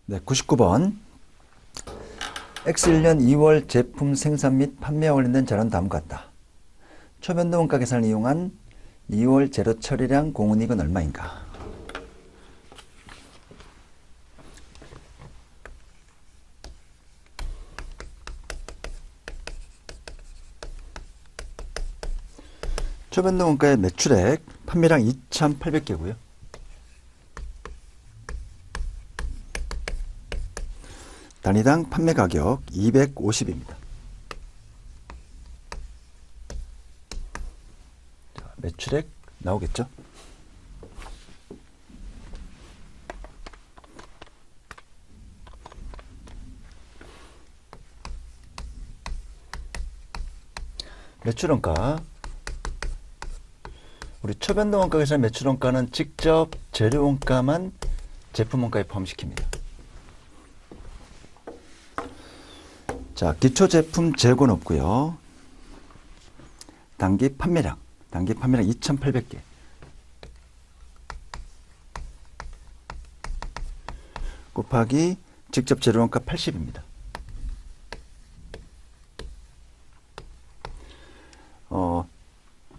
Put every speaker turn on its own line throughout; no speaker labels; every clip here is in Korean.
네, 99번. X1년 2월 제품 생산 및 판매에 관련된 자료는 다음과 같다. 초변도 원가 계산을 이용한 2월 재료 처리량 공훈이익은 얼마인가? 초변도 원가의 매출액, 판매량 2,800개고요. 단위당 판매 가격 250입니다. 매출액 나오겠죠? 매출원가. 우리 초변동 원가에서 매출원가는 직접 재료원가만 제품원가에 포함시킵니다. 자, 기초제품 재고는 없고요. 단기 판매량 2,800개. 곱하기 직접 재료원가 80입니다.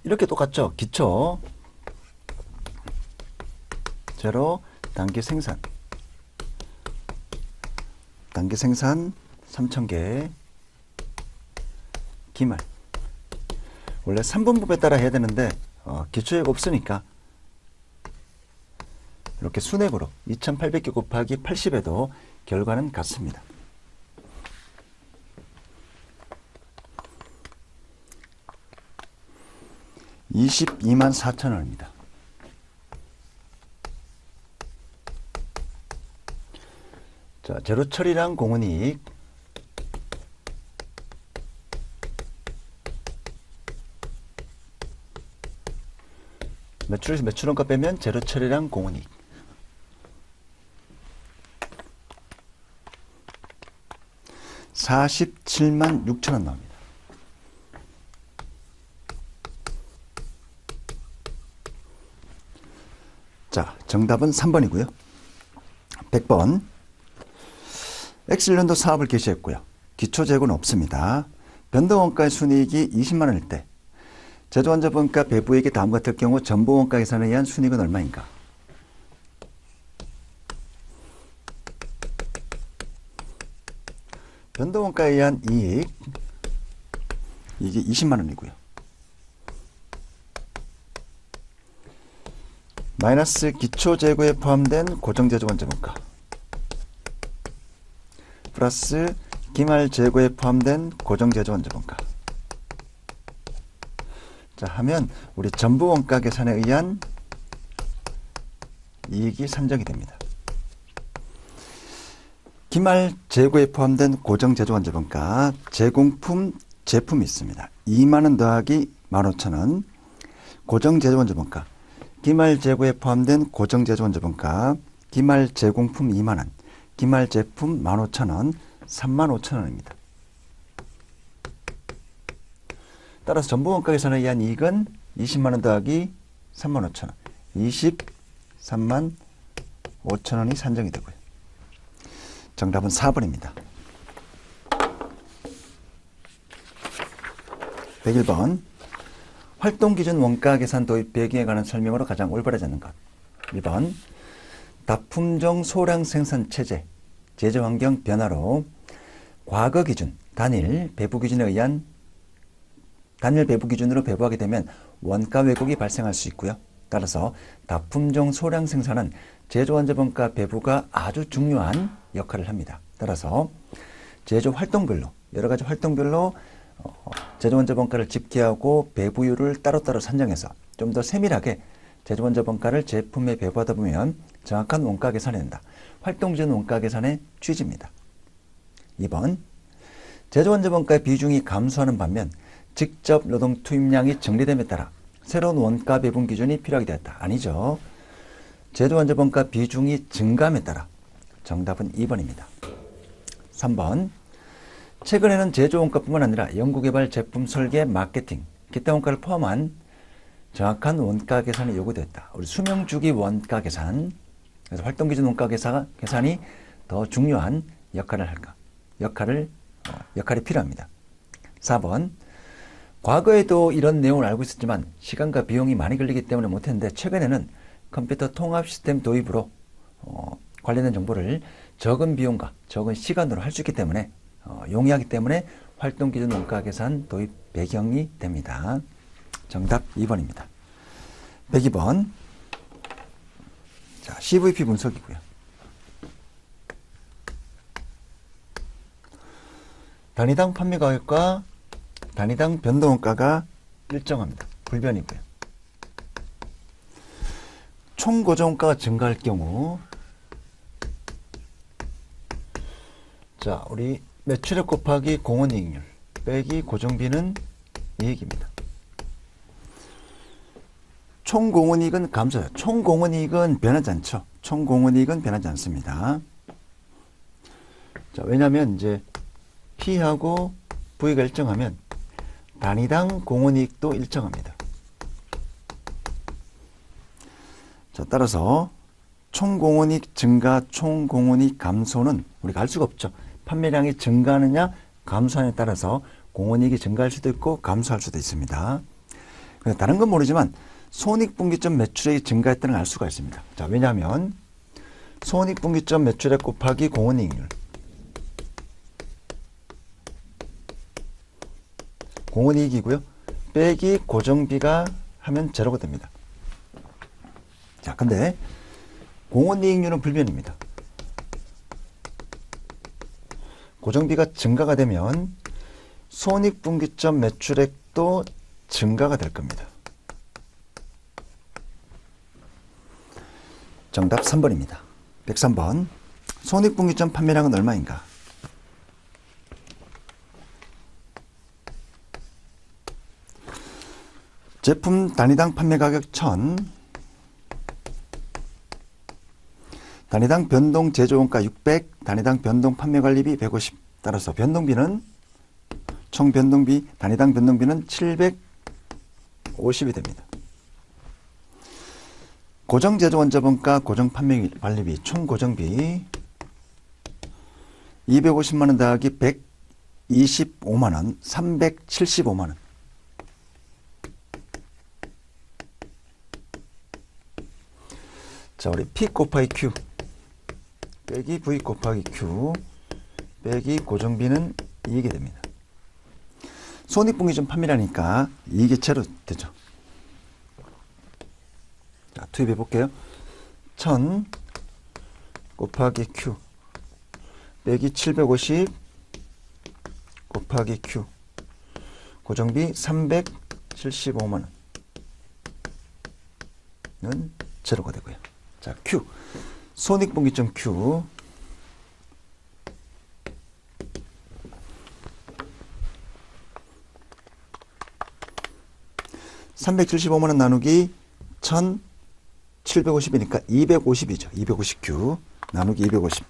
이렇게 똑같죠? 기초 재료 단기 생산 3,000개 기말. 원래 3분법에 따라 해야 되는데 기초액 없으니까 이렇게 순액으로 2,800개 곱하기 80에도 결과는 같습니다. $224,000원입니다. 자, 재료 처리량 공훈이익. 매출에서 매출원가 빼면 재료 처리량 공훈이익. $476,000원 나옵니다. 자, 정답은 3번이고요. 100번. X1년도 사업을 개시했고요. 기초재고는 없습니다. 변동원가의 순이익이 20만원일 때 제조원자본가 배부액이 다음과 같을 경우 전보원가 계산에 의한 순이익은 얼마인가? 변동원가에 의한 이익이 20만원이고요. 마이너스 기초재고에 포함된 고정제조원자본가 플러스 기말재고에 포함된 고정제조원자본가. 자, 하면 우리 전부원가 계산에 의한 이익이 산정이 됩니다. 기말재고에 포함된 고정제조원자본가 제공품 제품이 있습니다. 2만원 더하기 15,000원. 고정제조원자본가 기말재고에 포함된 고정제조원자본가 기말제공품 2만원, 기말제품 15,000원, 35,000원입니다. 따라서 전부원가 계산에 의한 이익은 20만원 더하기 35,000원, 235,000원이 산정이 되고요. 정답은 4번입니다. 101번. 활동기준 원가 계산 도입 배경에 관한 설명으로 가장 올바르지 않는 것. 1번. 납품종 소량 생산 체제, 제조환경 변화로 과거 기준, 단일 배부 기준에 의한 단일 배부 기준으로 배부하게 되면 원가 왜곡이 발생할 수 있고요. 따라서 납품종 소량 생산은 제조원자본가 배부가 아주 중요한 역할을 합니다. 따라서 제조 활동별로 여러 가지 활동별로 제조원자본가를 집계하고 배부율을 따로따로 산정해서 좀 더 세밀하게 제조원자본가를 제품에 배부하다 보면 정확한 원가 계산이 된다. 활동기준 원가 계산의 취지입니다. 2번. 제조원자본가의 비중이 감소하는 반면 직접 노동 투입량이 정리됨에 따라 새로운 원가 배분 기준이 필요하게 되었다. 아니죠. 제조원자본가 비중이 증가함에 따라 정답은 2번입니다. 3번. 최근에는 제조원가뿐만 아니라 연구개발, 제품 설계, 마케팅, 기타 원가를 포함한 정확한 원가 계산이 요구됐다. 우리 수명주기 원가 계산, 그래서 활동기준 원가 계산이 더 중요한 역할을 할까? 역할이 필요합니다. 4번. 과거에도 이런 내용을 알고 있었지만 시간과 비용이 많이 걸리기 때문에 못했는데 최근에는 컴퓨터 통합 시스템 도입으로 관련된 정보를 적은 비용과 적은 시간으로 할 수 있기 때문에 용이하기 때문에 활동기준 원가계산 도입 배경이 됩니다. 정답 2번입니다. 102번. 자, CVP 분석이고요. 단위당 판매 가격과 단위당 변동원가가 일정합니다. 불변이고요. 총 고정원가가 증가할 경우, 자, 우리 매출액 곱하기 공원이익률 빼기 고정비는 이익입니다. 총 공원이익은 감소해요. 총 공원이익은 변하지 않죠. 총 공원이익은 변하지 않습니다. 자, 왜냐하면 이제 P하고 V가 일정하면 단위당 공원이익도 일정합니다. 자, 따라서 총 공원이익 증가, 총 공원이익 감소는 우리가 알 수가 없죠. 판매량이 증가하느냐 감소하느냐에 따라서 공원이익이 증가할 수도 있고 감소할 수도 있습니다. 다른 건 모르지만 손익분기점 매출액이 증가했다는 걸 알 수가 있습니다. 자, 왜냐하면 손익분기점 매출액 곱하기 공원이익률, 공원이익이고요. 빼기 고정비가 하면 제로가 됩니다. 자, 근데 공원이익률은 불변입니다. 고정비가 증가가 되면 손익분기점 매출액도 증가가 될 겁니다. 정답 3번입니다. 103번. 손익분기점 판매량은 얼마인가? 제품 단위당 판매 가격 1000, 단위당 변동 제조원가 600, 단위당 변동 판매 관리비 150. 따라서 변동비는 총 변동비, 단위당 변동비는 750이 됩니다. 고정 제조 원자본가, 고정 판매 관리비, 총 고정비 250만 원 더하기 125만 원, 375만 원. 자, 우리 P 곱하기 Q 빼기 V 곱하기 Q 빼기 고정비는 이익이 됩니다. 손익분기점 판매량이니까 이익이 제로 되죠. 자, 투입해 볼게요. 1000 곱하기 Q 빼기 750 곱하기 Q 고정비 375만 원은 제로가 되고요. 자, Q 손익분기점 Q 375만 원 나누기 1750이니까 250이죠. 250Q 나누기 250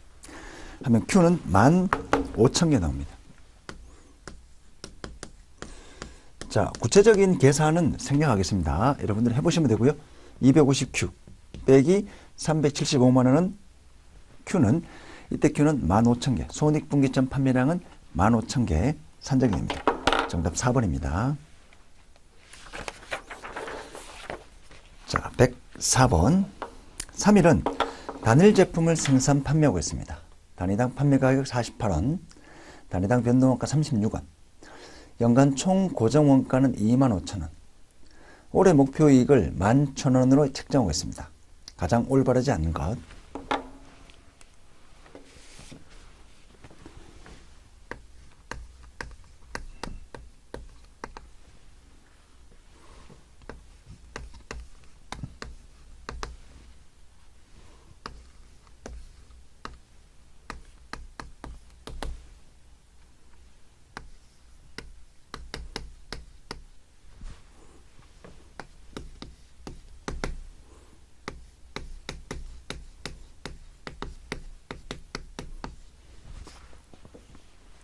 하면 Q는 15,000개 나옵니다. 자, 구체적인 계산은 생략하겠습니다. 여러분들 해보시면 되고요. 250Q 빼기 375만 원은 Q는 이때 Q는 15,000개, 손익분기점 판매량은 15,000개 산정이 됩니다. 정답 4번입니다. 자, 104번. 3일은 단일 제품을 생산 판매하고 있습니다. 단위당 판매 가격 48원, 단위당 변동원가 36원, 연간 총 고정 원가는 25,000원. 올해 목표 이익을 11,000원으로 책정하고 있습니다. 가장 올바르지 않은 것.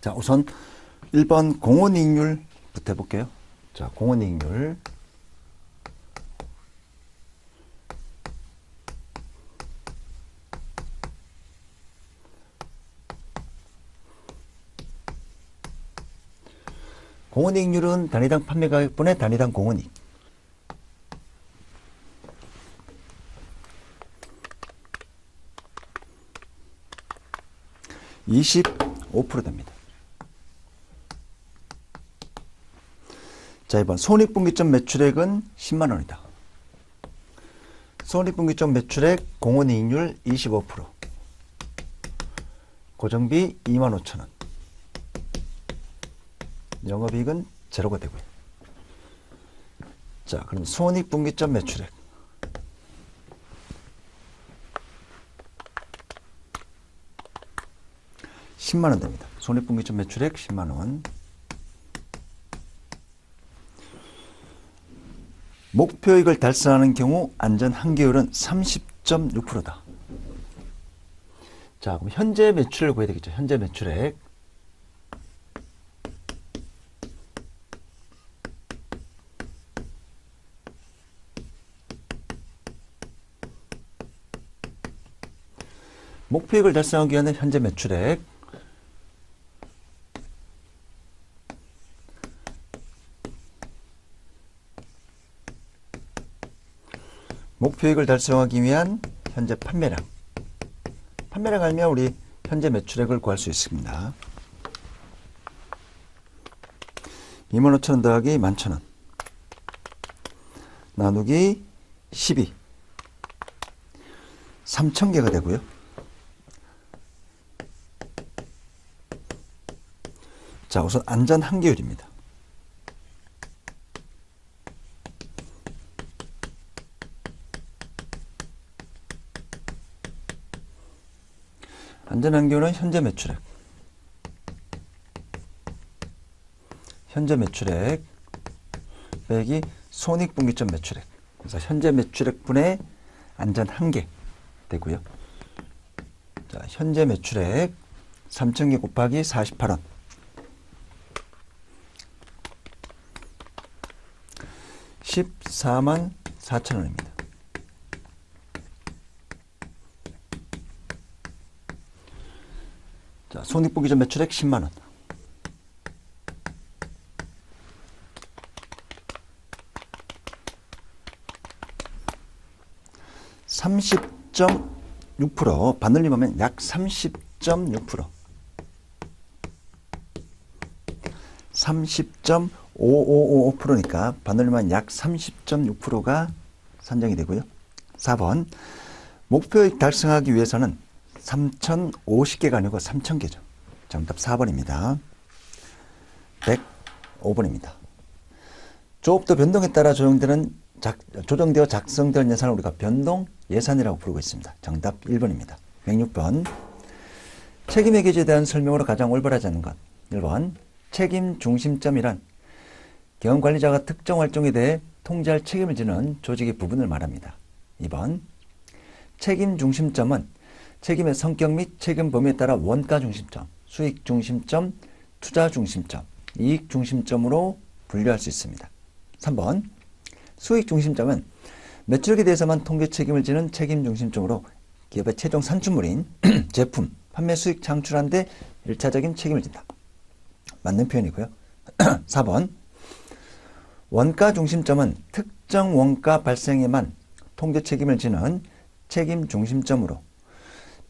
자, 우선 1번 공원이익률부터 해볼게요. 자, 공원이익률. 공원이익률은 단위당 판매가격분의 단위당 공원이익. 25% 됩니다. 자, 이번 손익분기점 매출액은 10만 원이다. 손익분기점 매출액 공원이익률 25%. 고정비 2만 5천 원. 영업이익은 제로가 되고요. 자, 그럼 손익분기점 매출액. (10만 원) 됩니다. 손익분기점 매출액 10만 원. 목표이익을 달성하는 경우 안전 한계율은 30.6%다. 자, 그럼 현재 매출을 구해야 되겠죠. 현재 매출액. 목표이익을 달성하기 위한 현재 매출액. 목표이익을 달성하기 위한 현재 판매량. 판매량 알면 우리 현재 매출액을 구할 수 있습니다. 25,000원 더하기 11,000원. 나누기 12. 3,000개가 되고요. 자, 우선 안전 한계율입니다. 안전 한계율은 현재 매출액. 현재 매출액 빼기 손익분기점 매출액. 그래서 현재 매출액분의 안전 한계 되고요. 자, 현재 매출액 3,000개 곱하기 48원. 14만 4천 원입니다. 자, 손익분기점 매출액 10만 원. (30.6%) 반올림하면 약 30.6%. 30.5555%니까 반올림하면 약 30.6%가 산정이 되고요. 4번 목표이익 달성하기 위해서는 3,050개가 아니고 3,000개죠. 정답 4번입니다. 105번입니다. 조업도 변동에 따라 조정되어 작성될 예산을 우리가 변동 예산이라고 부르고 있습니다. 정답 1번입니다. 106번 책임의 기조에 대한 설명으로 가장 올바르지 않은 것. 1번 책임 중심점이란 경영관리자가 특정 활동에 대해 통제할 책임을 지는 조직의 부분을 말합니다. 2번 책임 중심점은 책임의 성격 및 책임 범위에 따라 원가 중심점, 수익 중심점, 투자 중심점, 이익 중심점으로 분류할 수 있습니다. 3번 수익 중심점은 매출액에 대해서만 통계 책임을 지는 책임 중심점으로 기업의 최종 산출물인 제품, 판매 수익 창출하는 데 1차적인 책임을 진다. 맞는 표현이고요. 4번 원가 중심점은 특정 원가 발생에만 통제 책임을 지는 책임 중심점으로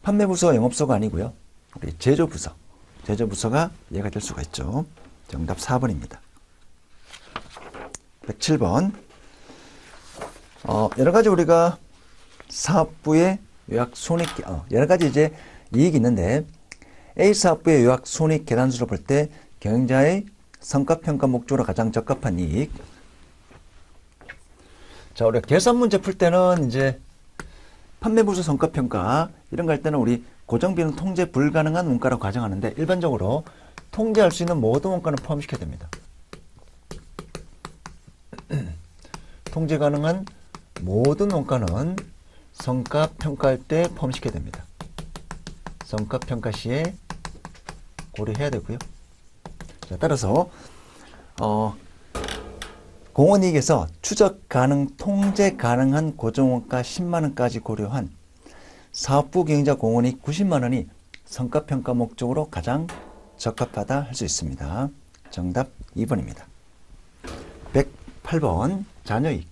판매부서, 영업소가 아니고요. 우리 제조부서가 이해가 될 수가 있죠. 정답 4번입니다. 107번 여러 가지 우리가 사업부의 요약 손익 여러 가지 이제 이익이 있는데 A 사업부의 요약 손익 계산서를 볼 때 경영자의 성과평가 목적으로 가장 적합한 이익. 자, 우리가 계산 문제 풀 때는 이제 판매부서 성과평가 이런 거 할 때는 우리 고정비는 통제 불가능한 원가라고 가정하는데 일반적으로 통제할 수 있는 모든 원가는 포함시켜야 됩니다. 통제 가능한 모든 원가는 성과평가할 때 포함시켜야 됩니다. 성과평가 시에 고려해야 되고요. 자, 따라서 공원이익에서 추적 가능, 통제 가능한 고정원가 10만원까지 고려한 사업부 경영자 공원이익 90만원이 성과평가 목적으로 가장 적합하다 할 수 있습니다. 정답 2번입니다. 108번 자녀이익.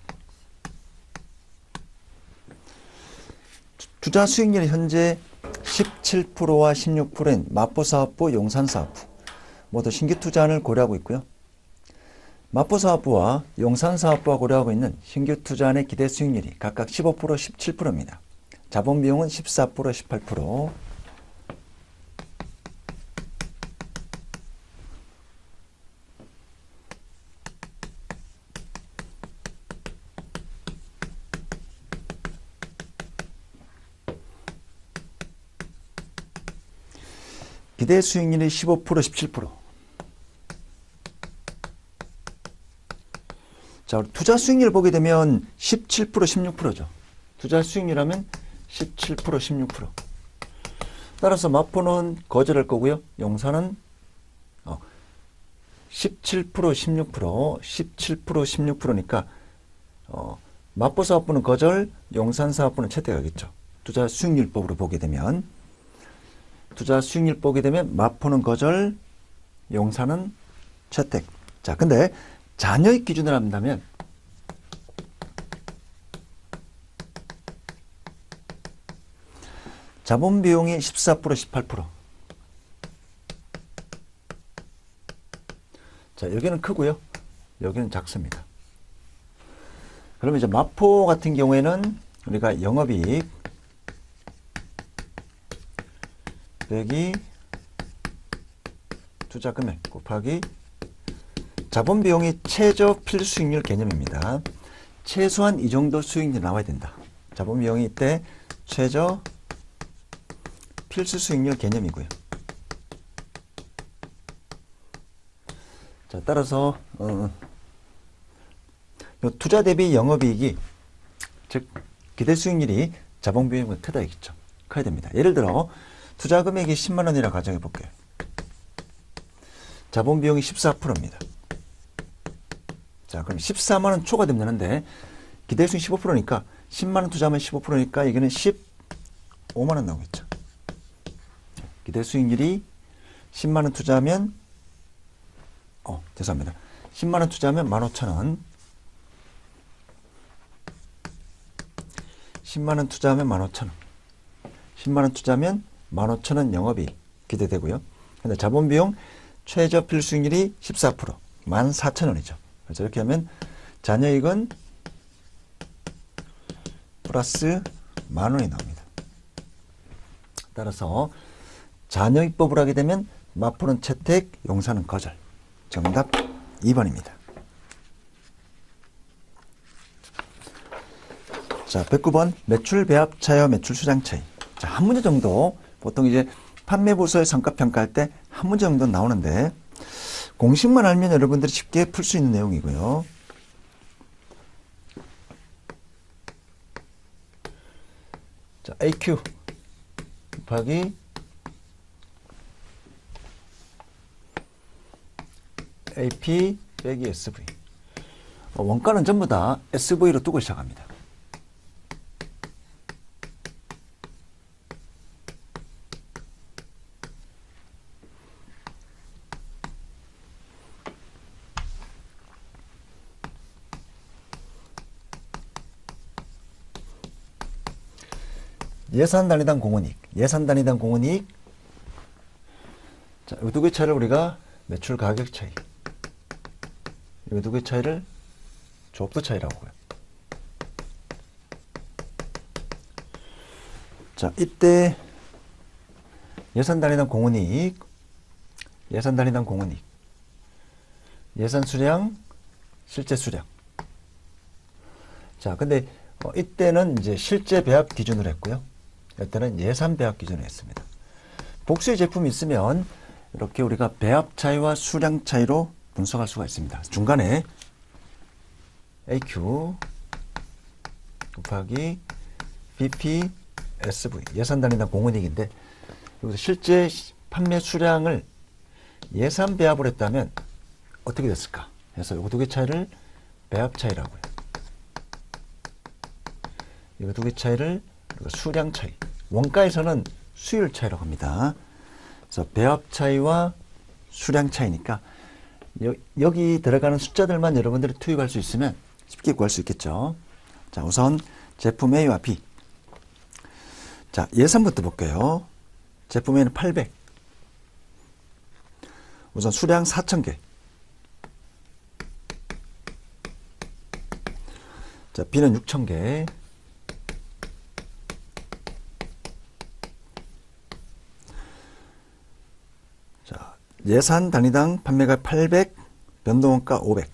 투자 수익률이 현재 17%와 16%인 마포사업부, 용산사업부 모두 신규 투자안을 고려하고 있고요. 마포사업부와 용산사업부가 고려하고 있는 신규 투자안의 기대 수익률이 각각 15%, 17%입니다. 자본비용은 14%, 18%. 기대 수익률이 15%, 17%. 자, 투자 수익률을 보게 되면 17%, 16%죠. 투자 수익률 하면 17%, 16%. 따라서 마포는 거절할 거고요. 용산은 17%, 16%, 17%, 16%니까 마포 사업부는 거절, 용산 사업부는 채택하겠죠. 투자 수익률법으로 보게 되면 마포는 거절, 용산은 채택. 자, 근데 자녀익 기준으로 한다면 자본 비용이 14%, 18%. 자, 여기는 크고요. 여기는 작습니다. 그러면 이제 마포 같은 경우에는 우리가 영업이익 빼기 투자 금액 곱하기 자본 비용이 최저 필수익률 개념입니다. 최소한 이 정도 수익률이 나와야 된다. 자본 비용이 이때 최저 필수 수익률 개념이고요. 자, 따라서 투자 대비 영업이익이 즉 기대 수익률이 자본 비용보다 크다 이겠죠. 커야 됩니다. 예를 들어 투자 금액이 10만 원이라 가정해 볼게요. 자본 비용이 14%입니다. 자, 그럼 14만 원 초과되면 되는데 기대 수익 15%니까 10만 원 투자하면 15%니까 이거는 15만 원 나오겠죠. 기대 수익률이 10만 원 투자하면 죄송합니다. 10만 원 투자하면 15,000원. 10만 원 투자하면 15,000원. 10만 원 투자하면 15,000원 영업이 기대되고요. 근데 자본 비용 최저 필수익률이 14%, 14,000원이죠. 그래서 이렇게 하면 자녀익은 플러스 10,000원이 나옵니다. 따라서 자녀익법을 하게 되면 마포는 채택, 용산은 거절. 정답 2번입니다. 자, 109번 매출 배합 차이와 매출 수량 차이. 자, 한 문제 정도 보통 이제 판매 보수의 성과 평가할 때 한 문제 정도 나오는데 공식만 알면 여러분들이 쉽게 풀 수 있는 내용이고요. 자, AQ 곱하기 AP 빼기 SV. 원가는 전부 다 SV로 두고 시작합니다. 예산 단위당 공원이익. 예산 단위당 공원이익. 자, 이 두 개 차이를 우리가 매출 가격 차이. 이 두 개 차이를 조업도 차이라고 하고요. 자, 이때 예산 단위당 공원이익, 예산 단위당 공원이익, 예산 수량, 실제 수량. 자, 근데 이때는 이제 실제 배합 기준으로 했고요. 이때는 예산 배합 기준으로 했습니다. 복수의 제품이 있으면 이렇게 우리가 배합 차이와 수량 차이로 분석할 수가 있습니다. 중간에 AQ 곱하기 BP SV 예산 단위당 공원이익인데 여기서 실제 판매 수량을 예산 배합을 했다면 어떻게 됐을까? 그래서 이 두 개 차이를 배합 차이라고 해요. 이 두 개 차이를 수량 차이. 원가에서는 수율 차이라고 합니다. 그래서 배합 차이와 수량 차이니까 여기 들어가는 숫자들만 여러분들이 투입할 수 있으면 쉽게 구할 수 있겠죠. 자, 우선 제품 A와 B. 자, 예산부터 볼게요. 제품 A는 800. 우선 수량 4,000개. 자, B는 6,000개. 자, 예산 단위당 판매가 800, 변동원가 500.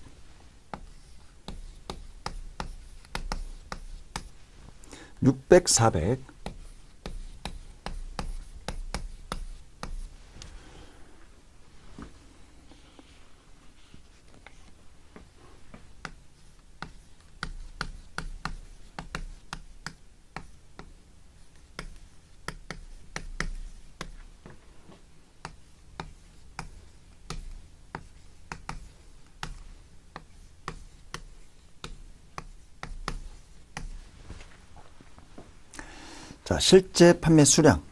600, 400. 자, 실제 판매 수량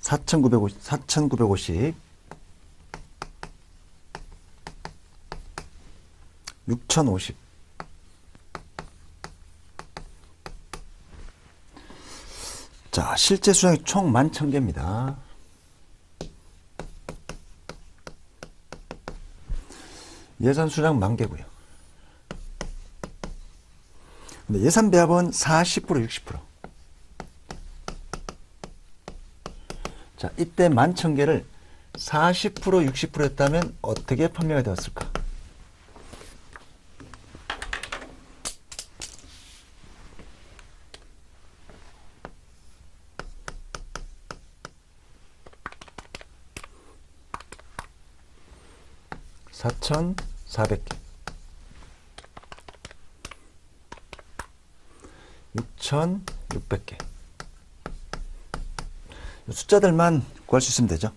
4,950, 6,050. 자, 실제 수량이 총 11,000개입니다. 예산 수량 10,000개고요. 근데 예산 배합은 40%, 60%. 자, 이때 11,000개를 40%, 60% 했다면 어떻게 판매가 되었을까? (4,400개) 6,600개. 숫자들만 구할 수 있으면 되죠.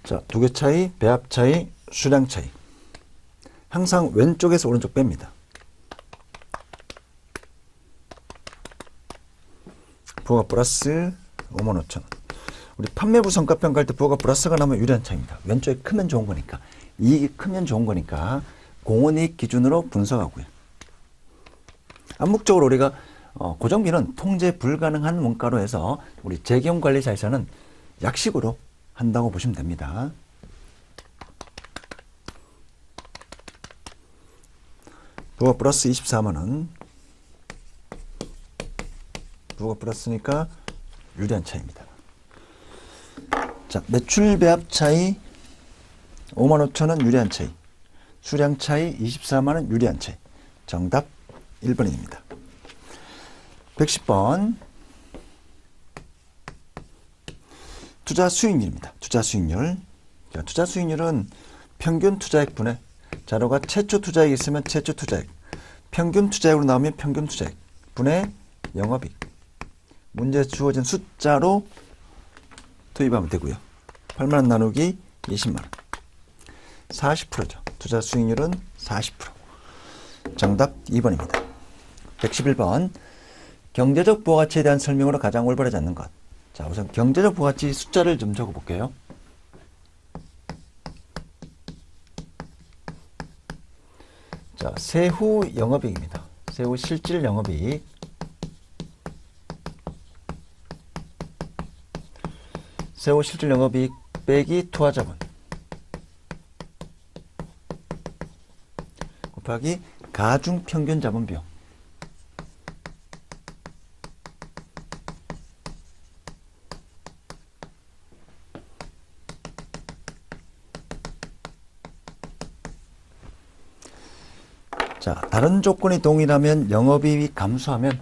자, 두 개 차이, 배합 차이, 수량 차이. 항상 왼쪽에서 오른쪽 뺍니다. 부가 플러스 55,000원. 우리 판매부 성과평가할 때 부가 플러스가 나면 유리한 차이입니다. 왼쪽이 크면 좋은 거니까. 이익이 크면 좋은 거니까 공원이익 기준으로 분석하고요. 암묵적으로 우리가 고정비는 통제 불가능한 원가로 해서 우리 재경관리사에서는 약식으로 한다고 보시면 됩니다. 부가 플러스 240,000원. 부가 플러스니까 유리한 차이입니다. 자, 매출 배합 차이 55,000원 유리한 차이. 수량 차이 240,000원 유리한 차이. 정답 1번입니다. 110번. 투자 수익률입니다. 투자 수익률. 자, 투자 수익률은 평균 투자액분의 자료가 최초 투자액이 있으면 최초 투자액, 평균 투자액으로 나오면 평균 투자액 분의 영업이익. 문제에 주어진 숫자로 투입하면 되고요. 80,000원 나누기 200,000원. 40%죠. 투자 수익률은 40%. 정답 2번입니다. 111번. 경제적 부가가치에 대한 설명으로 가장 올바르지 않는 것. 자, 우선 경제적 부가가치 숫자를 좀 적어볼게요. 자, 세후 영업이익입니다. 세후 실질 영업이익. 세후 실질 영업이익 빼기 투하자본 곱하기 가중평균 자본비용. 자, 다른 조건이 동일하면 영업이익이 감소하면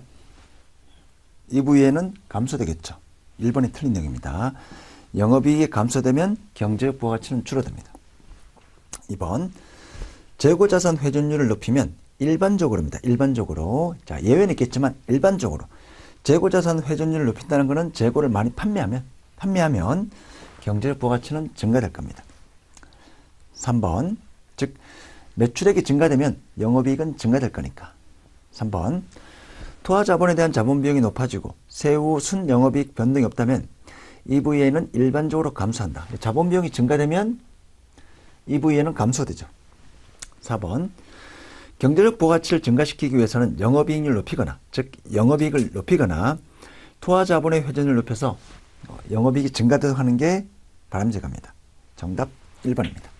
EV에는 감소되겠죠. 1번이 틀린 내용입니다. 영업이익이 감소되면 경제적 부가가치는 줄어듭니다. 2번, 재고자산 회전율을 높이면 일반적으로입니다. 일반적으로. 자, 예외는 있겠지만 일반적으로 재고자산 회전율을 높인다는 것은 재고를 많이 판매하면 경제적 부가가치는 증가될 겁니다. 3번, 즉 매출액이 증가되면 영업이익은 증가될 거니까. 3번, 투하자본에 대한 자본비용이 높아지고 세후 순영업이익 변동이 없다면 EVA는 일반적으로 감소한다. 자본비용이 증가되면 EVA는 감소되죠. 4번, 경제적 부가가치를 증가시키기 위해서는 영업이익률을 높이거나, 즉 영업이익을 높이거나 투하자본의 회전을 높여서 영업이익이 증가되도록 하는 게 바람직합니다. 정답 1번입니다.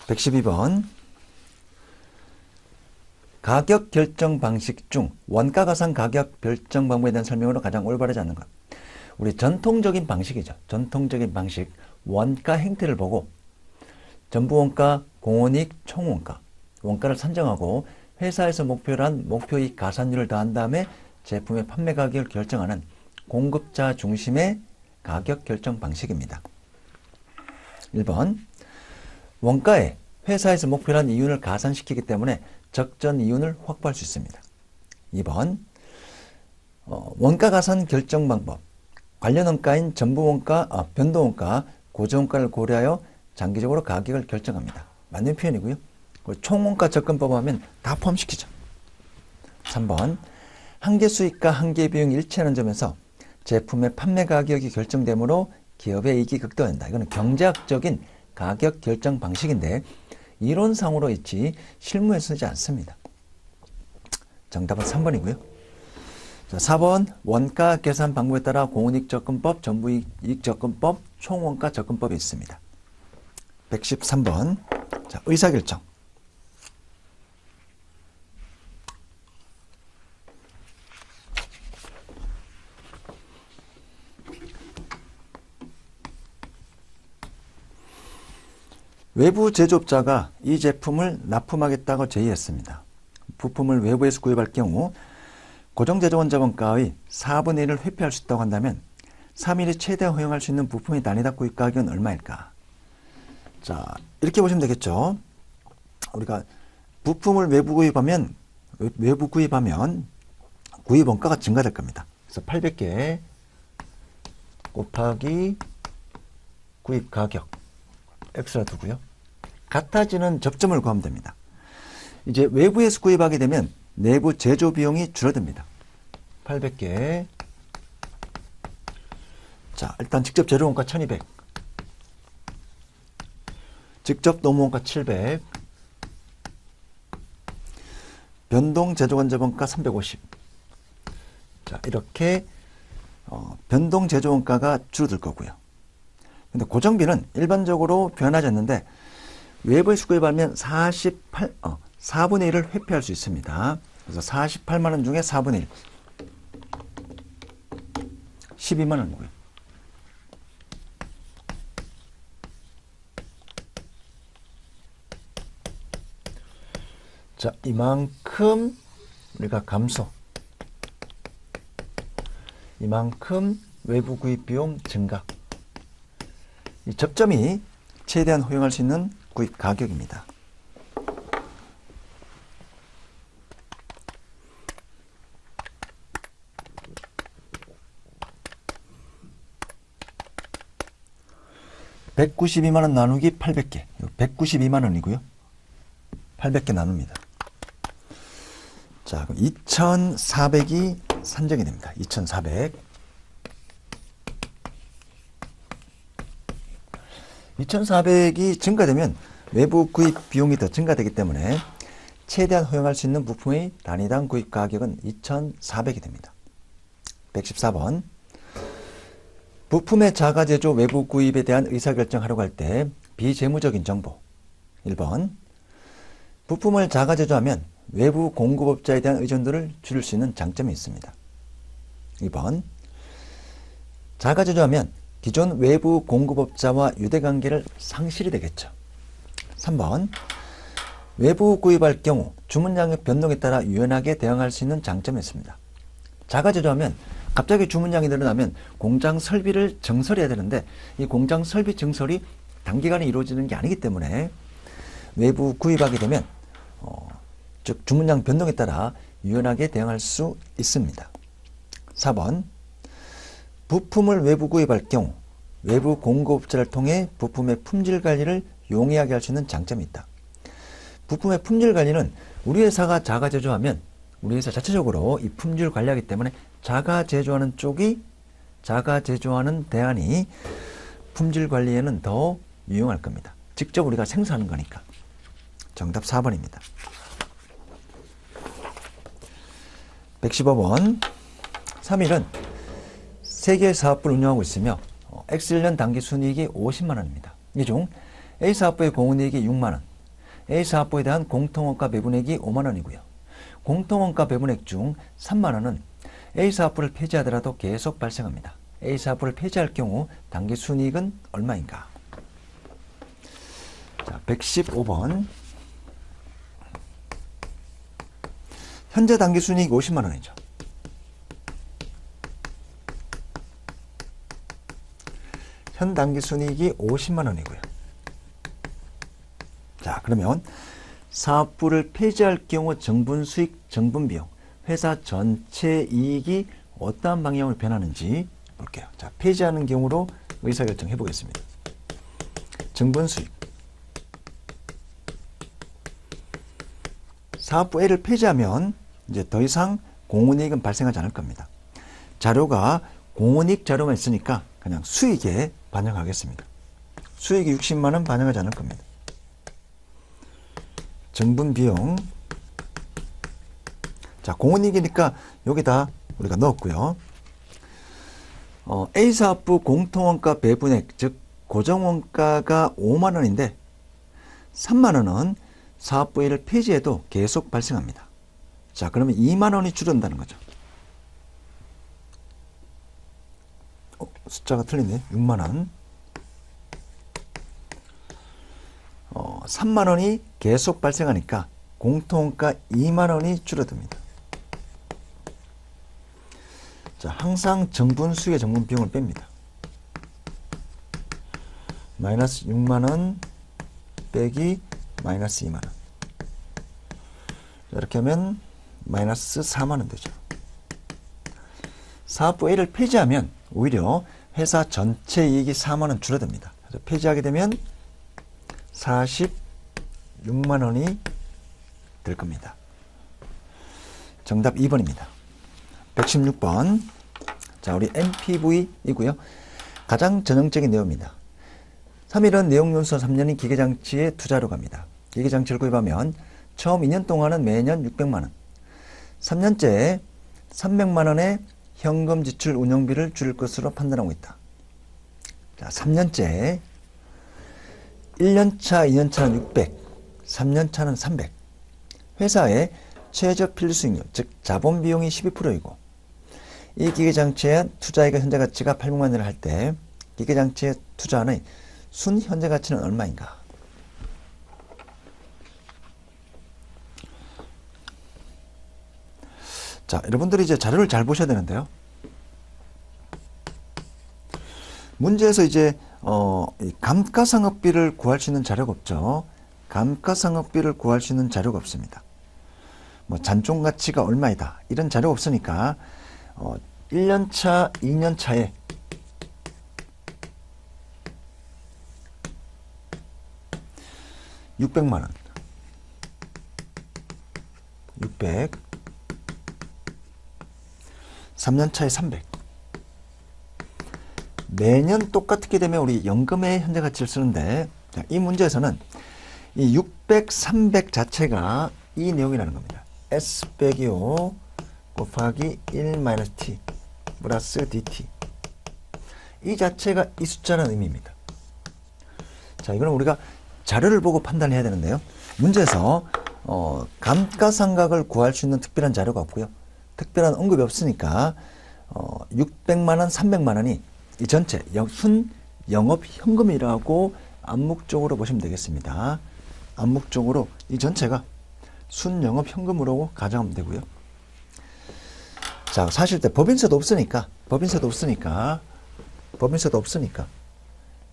112번, 가격 결정 방식 중 원가 가산 가격 결정 방법에 대한 설명으로 가장 올바르지 않는 것. 우리 전통적인 방식이죠. 전통적인 방식. 원가 행태를 보고 전부원가, 공원이익, 총원가, 원가를 산정하고 회사에서 목표로 한 목표이익 가산율을 더한 다음에 제품의 판매 가격을 결정하는 공급자 중심의 가격 결정 방식입니다. 1번, 원가에 회사에서 목표로 한 이윤을 가산시키기 때문에 적전 이윤을 확보할 수 있습니다. 2번, 원가 가산 결정 방법. 관련 원가인 전부원가, 변동원가, 고정원가를 고려하여 장기적으로 가격을 결정합니다. 맞는 표현이고요. 총원가 접근법 하면 다 포함시키죠. 3번, 한계 수익과 한계 비용이 일치하는 점에서 제품의 판매 가격이 결정되므로 기업의 이익이 극대화된다. 이거는 경제학적인 가격 결정 방식인데 이론상으로 있지 실무에 쓰지 않습니다. 정답은 3번이고요. 자, 4번, 원가 계산 방법에 따라 공원이익 접근법, 전부이익 접근법, 총원가 접근법이 있습니다. 113번, 자, 의사결정. 외부 제조업자가 이 제품을 납품하겠다고 제의했습니다. 부품을 외부에서 구입할 경우 고정제조원 자본가의 4분의 1을 회피할 수 있다고 한다면 3일이 최대 허용할 수 있는 부품의 단위당 구입 가격은 얼마일까? 자, 이렇게 보시면 되겠죠. 우리가 부품을 외부 구입하면 구입 원가가 증가될 겁니다. 그래서 800개 곱하기 구입 가격 X라 두고요. 같아지는 접점을 구하면 됩니다. 이제 외부에서 구입하게 되면 내부 제조 비용이 줄어듭니다. 800개. 자, 일단 직접 재료원가 1200. 직접 노무원가 700. 변동 제조원자본가 350. 자, 이렇게 변동 제조원가가 줄어들 거고요. 근데 고정비는 일반적으로 변하지 않는데 외부에서 구입하면 4분의 1을 회피할 수 있습니다. 그래서 48만 원 중에 4분의 1. 12만 원이고요. 자, 이만큼 우리가 감소. 이만큼 외부 구입 비용 증가. 이 접점이 최대한 허용할 수 있는 구입 가격입니다. (192만 원) 나누기 800개. 192만 원이고요. 800개 나눕니다. 자, 그럼 2,400이 산정이 됩니다. 2,400. 2,400이 증가되면 외부 구입 비용이 더 증가되기 때문에 최대한 허용할 수 있는 부품의 단위당 구입 가격은 2,400이 됩니다. 114번. 부품의 자가 제조 외부 구입에 대한 의사결정하려고 할 때 비재무적인 정보, 1번 부품을 자가 제조하면 외부 공급업자에 대한 의존도를 줄일 수 있는 장점이 있습니다. 2번 자가 제조하면 기존 외부 공급업자와 유대관계를 상실이 되겠죠. 3번 외부 구입할 경우 주문량의 변동에 따라 유연하게 대응할 수 있는 장점이 있습니다. 자가 제조하면 갑자기 주문량이 늘어나면 공장 설비를 증설해야 되는데 이 공장 설비 증설이 단기간에 이루어지는 게 아니기 때문에 외부 구입하게 되면 즉 주문량 변동에 따라 유연하게 대응할 수 있습니다. 4번 부품을 외부 구입할 경우 외부 공급업자를 통해 부품의 품질 관리를 용이하게 할 수 있는 장점이 있다. 부품의 품질 관리는 우리 회사가 자가 제조하면 우리 회사 자체적으로 이 품질 관리하기 때문에 자가 제조하는 쪽이 자가 제조하는 대안이 품질 관리에는 더 유용할 겁니다. 직접 우리가 생산하는 거니까. 정답 4번입니다. 115번 3일은 3개의 사업부를 운영하고 있으며 X1년 당기 순이익이 50만 원입니다. 이 중 A 사업부의 공은이익이 6만 원, A 사업부에 대한 공통원가 배분액이 5만 원이고요. 공통원가 배분액 중 3만 원은 A 사업부를 폐지하더라도 계속 발생합니다. A 사업부를 폐지할 경우 당기 순이익은 얼마인가? 자, 115번 현재 당기 순이익 50만 원이죠. 현 당기 순이익이 50만 원이고요. 자, 그러면 사업부를 폐지할 경우 정분 수익, 정분 비용, 회사 전체 이익이 어떠한 방향으로 변하는지 볼게요. 자, 폐지하는 경우로 의사결정 해보겠습니다. 정분 수익. 사업부 A를 폐지하면 이제 더 이상 공은이익은 발생하지 않을 겁니다. 자료가 공은이익 자료만 있으니까 그냥 수익에 반영하겠습니다. 수익이 60만 원 반영하지 않을 겁니다. 정분 비용. 자, 공은이익이니까 여기다 우리가 넣었고요. A 사업부 공통원가 배분액, 즉 고정원가가 5만 원인데 3만 원은 사업부 A를 폐지해도 계속 발생합니다. 자, 그러면 2만 원이 줄어든다는 거죠. 숫자가 틀리네. 6만 원. 3만 원이 계속 발생하니까 공통원가 2만 원이 줄어듭니다. 자, 항상 정분 수익의 정분 비용을 뺍니다. 마이너스 6만 원 빼기 마이너스 2만 원. 이렇게 하면 마이너스 4만 원 되죠. 사업부 A를 폐지하면 오히려 회사 전체 이익이 4만 원 줄어듭니다. 그래서 폐지하게 되면 46만 원이 될 겁니다. 정답 2번입니다. 116번. 자, 우리 NPV이고요. 가장 전형적인 내용입니다. 3일은 내용연수 3년인 기계장치에 투자로 갑니다. 기계장치를 구입하면 처음 2년 동안은 매년 600만 원, 3년째 300만 원의 현금 지출 운영비를 줄일 것으로 판단하고 있다. 자, 3년째 1년차, 2년차는 600, 3년차는 300. 회사의 최저 필수익률, 즉 자본 비용이 12%이고 이 기계장치의 투자액의 현재 가치가 800만 원을 할 때 기계장치에 투자하는 순 현재 가치는 얼마인가? 자, 여러분들이 이제 자료를 잘 보셔야 되는데요. 문제에서 이제 감가상각비를 구할 수 있는 자료가 없죠. 감가상각비를 구할 수 있는 자료가 없습니다. 뭐 잔존 가치가 얼마이다 이런 자료가 없으니까 1년차, 2년차에 $600만 원, 600, 3년차에 300. 매년 똑같게 되면 우리 연금의 현재 가치를 쓰는데 이 문제에서는 이 600, 300 자체가 이 내용이라는 겁니다. S 빼기 5 곱하기 1-t 플러스 dt. 이 자체가 이 숫자라는 의미입니다. 자, 이거는 우리가 자료를 보고 판단을 해야 되는데요. 문제에서 감가상각을 구할 수 있는 특별한 자료가 없고요. 특별한 언급이 없으니까 600만 원, 300만 원이 이 전체 순 영업 현금이라고 암묵적으로 보시면 되겠습니다. 암묵적으로 이 전체가 순 영업 현금으로 가정하면 되고요. 자, 사실 때 법인세도 없으니까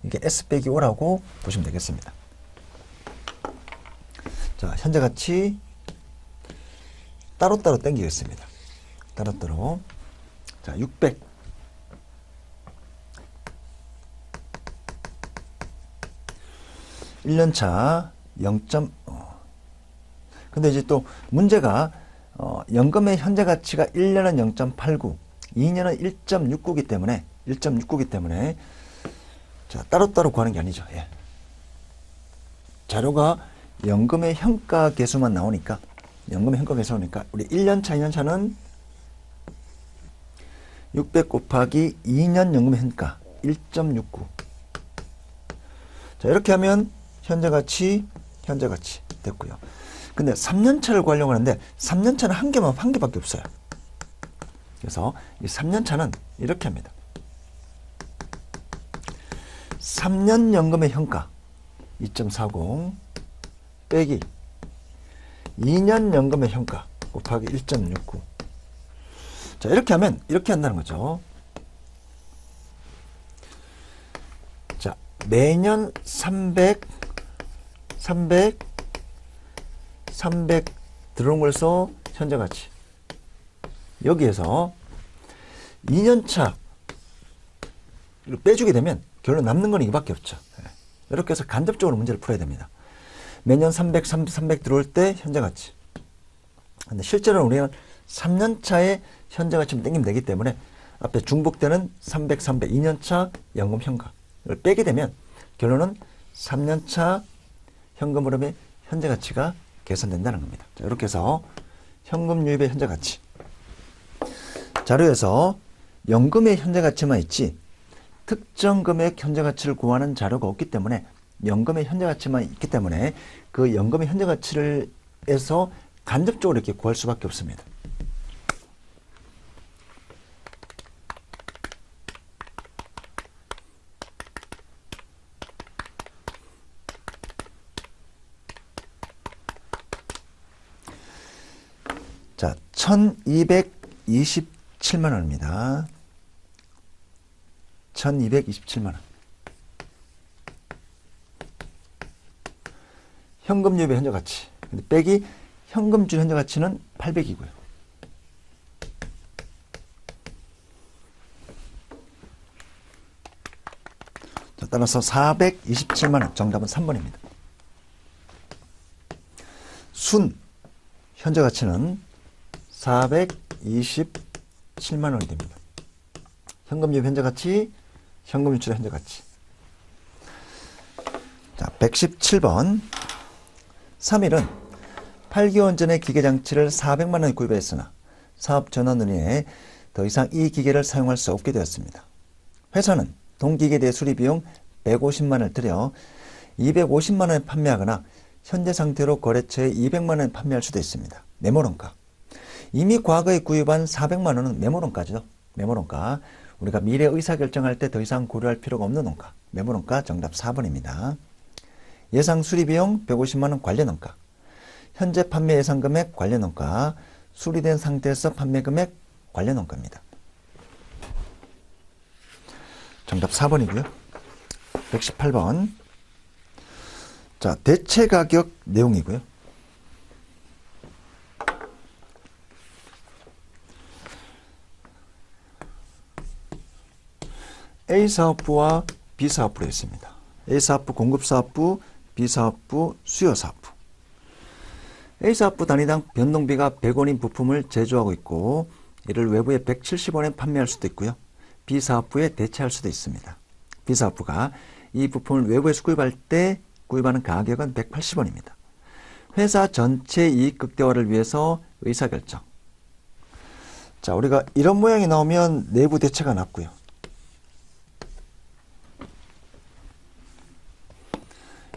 이게 S 빼기 O라고 보시면 되겠습니다. 자, 현재 가치 따로따로 땡기겠습니다. 따로따로. 자, 600. (1년차) 0. 근데 이제 또 문제가 연금의 현재 가치가 1년은 0.89, 2년은 1.69기 때문에 자, 따로따로 구하는 게 아니죠. 예. 자료가 연금의 현가 계수만 나오니까 우리 1년차, 2년차는 600 곱하기 2년 연금의 현가 1.69. 자, 이렇게 하면 현재 가치 됐고요. 근데 3년차를 구하려고 하는데 3년차는 한 개밖에 없어요. 그래서 이 3년차는 이렇게 합니다. 3년 연금의 현가 2.40 빼기 2년 연금의 현가 곱하기 1.69. 자, 이렇게 하면 이렇게 한다는 거죠. 자, 매년 300 들어온 걸서 현재 가치. 여기에서 2년차 빼주게 되면 결론 남는 건 이거밖에 없죠. 이렇게 해서 간접적으로 문제를 풀어야 됩니다. 매년 300 들어올 때 현재 가치. 근데 실제로는 우리는 3년차에 현재 가치만 땡기면 되기 때문에 앞에 중복되는 300, 2년차 연금 현가를 빼게 되면 결론은 3년차 현금 흐름의 현재 가치가 계산된다는 겁니다. 자, 이렇게 해서 현금 유입의 현재 가치. 자료에서 연금의 현재 가치만 있지 특정 금액 현재 가치를 구하는 자료가 없기 때문에 연금의 현재 가치만 있기 때문에 그 연금의 현재 가치를 해서 간접적으로 이렇게 구할 수밖에 없습니다. 자, 1227만 원입니다. 1227만 원. 현금 유입의 현재 가치. 근데 빼기 현금 줄 현재 가치는 800이고요. 자, 따라서 427만 원. 정답은 3번입니다. 순 현재 가치는 427만 원이 됩니다. 현금 유입 현재 가치, 현금 유출 현재 가치. 자, 117번. 3일은 8개월 전에 기계장치를 400만 원에 구입했으나 사업 전환 후에 더 이상 이 기계를 사용할 수 없게 되었습니다. 회사는 동기계 대 수리 비용 150만 원을 들여 250만 원에 판매하거나 현재 상태로 거래처에 200만 원에 판매할 수도 있습니다. 메모론가. 이미 과거에 구입한 400만 원은 메모론가죠. 메모론가. 우리가 미래 의사결정할 때 더 이상 고려할 필요가 없는 원가. 메모론가 정답 4번입니다. 예상 수리비용 150만 원 관련원가. 현재 판매 예상 금액 관련원가. 수리된 상태에서 판매 금액 관련원가입니다. 정답 4번이고요. 118번. 자, 대체 가격 내용이고요. A사업부와 B사업부로 있습니다. A사업부 공급사업부, B사업부 수요사업부. A사업부 단위당 변동비가 100원인 부품을 제조하고 있고 이를 외부에 170원에 판매할 수도 있고요. B사업부에 대체할 수도 있습니다. B사업부가 이 부품을 외부에서 구입할 때 구입하는 가격은 180원입니다. 회사 전체 이익 극대화를 위해서 의사결정. 자, 우리가 이런 모양이 나오면 내부 대체가 낫고요.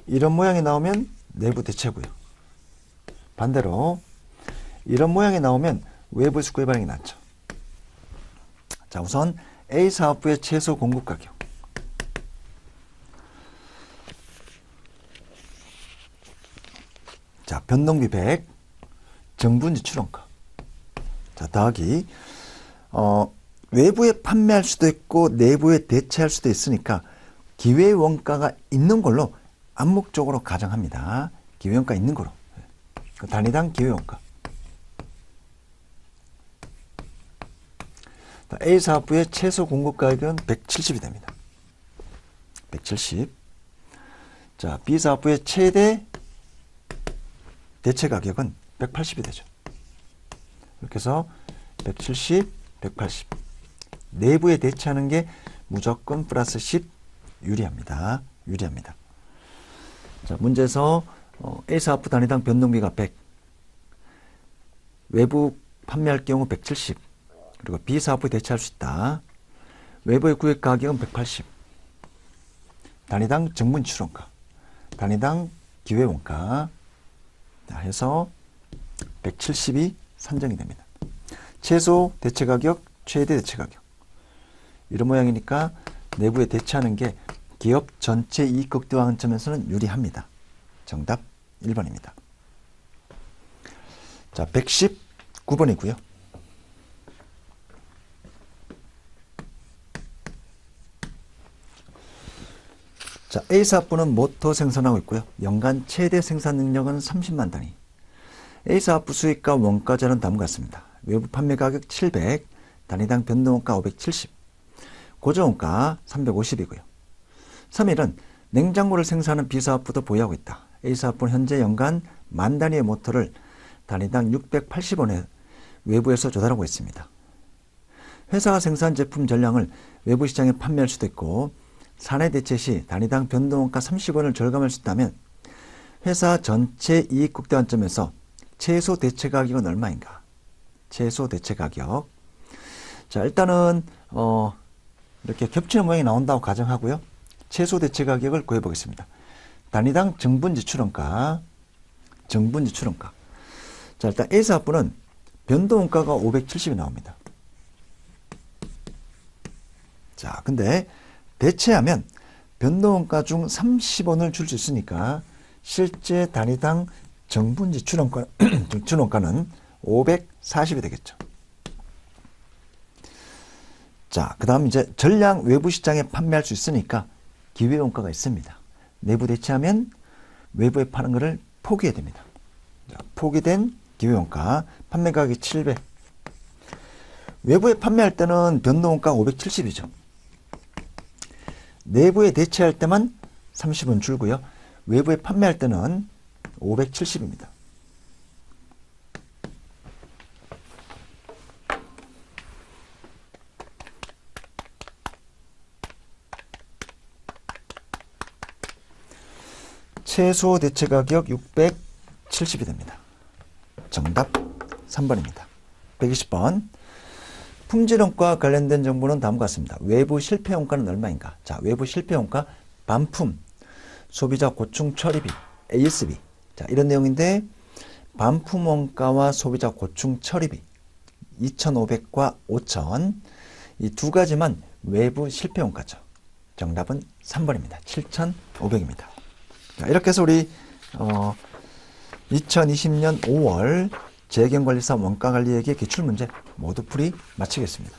이런 모양이 나오면 내부 대체고요. 반대로 이런 모양이 나오면 외부에서 구해 반영이 낫죠. 자, 우선 A 사업부의 최소 공급 가격. 자, 변동비 100, 정분지 출원가. 자, 더하기 외부에 판매할 수도 있고 내부에 대체할 수도 있으니까 기회 원가가 있는 걸로 암묵적으로 가정합니다. 기회 원가 있는 거로. 단위당 기회 원가. A 사업부의 최소 공급 가격은 170이 됩니다. 170. 자, B 사업부의 최대 대체 가격은 180이 되죠. 이렇게 해서 170, 180. 내부에 대체하는 게 무조건 플러스 10 유리합니다. 유리합니다. 자, 문제에서 A 사업부 단위당 변동비가 100. 외부 판매할 경우 170. 그리고 B 사업부에 대체할 수 있다. 외부의 구입 가격은 180. 단위당 정분 출원가. 단위당 기회 원가. 자, 해서 170이 산정이 됩니다. 최소 대체 가격, 최대 대체 가격. 이런 모양이니까 내부에 대체하는 게 기업 전체 이익 극대화하는 점에서는 유리합니다. 정답 1번입니다. 자, 119번이고요. 자, A 사업부는 모터 생산하고 있고요. 연간 최대 생산 능력은 30만 단위. A 사업부 수익과 원가자는 다음과 같습니다. 외부 판매 가격 700, 단위당 변동원가 570, 고정원가 350이고요. 3일은 냉장고를 생산하는 B 사업부도 보유하고 있다. A 사업부는 현재 연간 10,000 단위의 모터를 단위당 680원에 외부에서 조달하고 있습니다. 회사가 생산 제품 전량을 외부 시장에 판매할 수도 있고 사내 대체 시 단위당 변동원가 30원을 절감할 수 있다면 회사 전체 이익 극대화 점에서 최소 대체 가격은 얼마인가? 최소 대체 가격. 자, 일단은 이렇게 겹치는 모양이 나온다고 가정하고요. 최소 대체 가격을 구해보겠습니다. 단위당 정분지 출원가. 정분지 출원가. 자, 일단 A 사업부는 변동원가가 570이 나옵니다. 자, 근데 대체하면 변동원가 중 30원을 줄 수 있으니까 실제 단위당 정분지 출원가는 540이 되겠죠. 자, 그 다음 이제 전량 외부 시장에 판매할 수 있으니까 기회원가가 있습니다. 내부 대체하면 외부에 파는 것을 포기해야 됩니다. 자, 포기된 기회원가, 판매 가격이 700. 외부에 판매할 때는 변동원가 570이죠. 내부에 대체할 때만 30원 줄고요. 외부에 판매할 때는 570입니다. 최소 대체 가격 670이 됩니다. 정답 3번입니다. 120번. 품질원가 관련된 정보는 다음과 같습니다. 외부 실패원가는 얼마인가? 자, 외부 실패원가 반품, 소비자 고충 처리비, ASB. 자, 이런 내용인데 반품 원가와 소비자 고충 처리비 2,500과 5,000 이 두 가지만 외부 실패원가죠. 정답은 3번입니다. 7,500입니다. 자, 이렇게 해서 우리 2020년 5월 재경관리사 원가관리액의 기출문제 모두 풀이 마치겠습니다.